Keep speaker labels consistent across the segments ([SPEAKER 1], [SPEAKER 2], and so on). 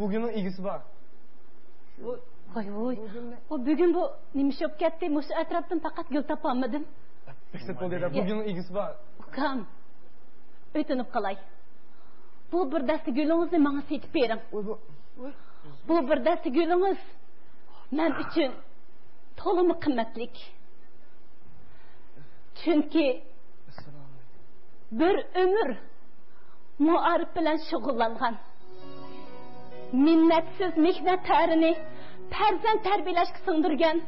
[SPEAKER 1] bugünün ilgisi var.
[SPEAKER 2] Oy. O bugün bu neymiş olup gitti? Şu etraftan fakat gül tapamadım.
[SPEAKER 1] Peki bugünün ilgisi var.
[SPEAKER 2] Kam. Ötünüp kalay. Bu bir desti gülünüzü bana setip verin. Bu bir desti gülünüz men için tolumu kıymetlik. Çünkü bir ömür muarif bilen şugullangan. Minnetsiz mihnet terini perzent terbiyeleşki sındırgen.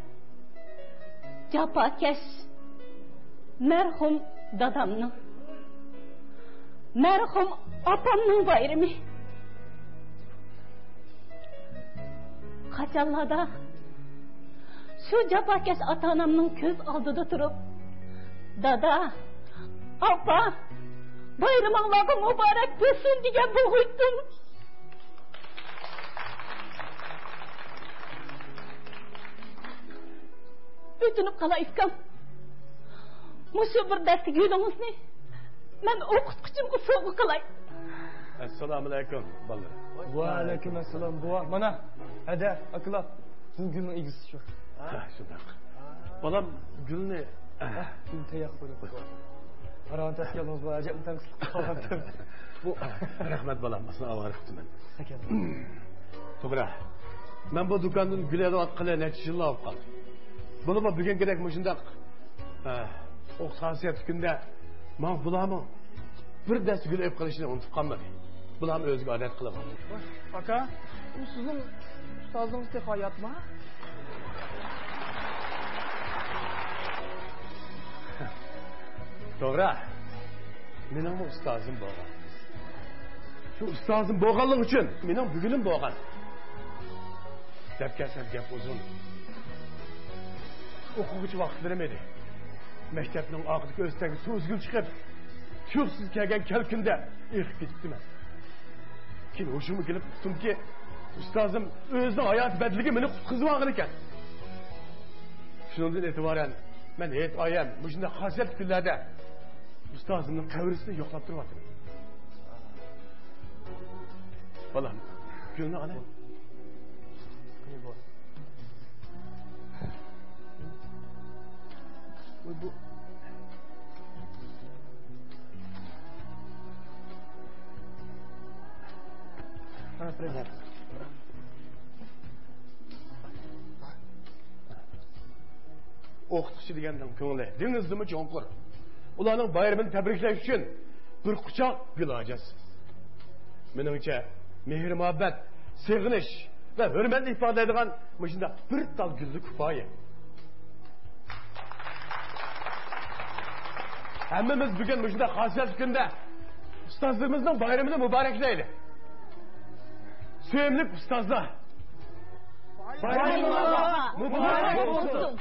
[SPEAKER 2] Capakeş merhum dadamның, merhum apamның bayrami. Kaçanlarda şu capakeş ata-anamның köz aldıda turup, dada, apa, bayramыңларың mübarek bo'lsin degan bo'g'itdim. Ötünüp qalayskam. Muşu bir desti gülünüzni men o'qituvchimga sovg'a qilay.
[SPEAKER 3] Assalomu alaykum bolalar.
[SPEAKER 1] Va alaykum assalom buva. Mana hada akla bugünün ilgisi şu.
[SPEAKER 3] Shunday. Bolam gulni
[SPEAKER 1] gul tayoq qo'yib. Qaror tashlamiz bu ajab tanqislik qilib. Bu
[SPEAKER 3] rahmat bolam, aslan avariqtiman. To'g'ri. Men bu do'kondan gul olib necha yil olib qoldim. Buni bugun kerak shundaq o xasiyat kunda men bularni bir dast gul olib qilishni unutib qolmadim. Bularni o'ziga odat qilaman.
[SPEAKER 1] Aka, bu sizning ustozingizdek hayotmi?
[SPEAKER 3] To'g'ri. Mening ustozim bo'lgan. Shu ustozim bo'lganligi uchun mening bugunim bo'lgan. Deb kelsam gap uzun. O'quvchi vaqt bermedi. Maktabning oxirgi o'stagi so'zgul chiqib, tushsiz kelgan kalkunda erib ketibdiman. Keyin o'shimga kelib tutdimki, ustozim o'zining hayot badligi meni qutqizib olgan ekan. Shundan e'tiboran men hech oyam shunday xosiyat kunlarda ustozimning qabrisini yo'qlab turyapman. Bolam, gulni ana. Bu ana prezent. O'qituvchi degandan ko'ngli dengizdimi cho'nqur. Ularning bayramini tabriklash uchun bir quchoq gul hojasiz. Meningcha mehr muhabbat, sevginish va hurmat ifodalaydigan shunday bir tal gulni kifoya. Hammamiz bugun shunday xosiyat kunda ustozimizning bayramini muboraklaydi. Sevimli ustozlar, bayramingiz muborak bo'lsin.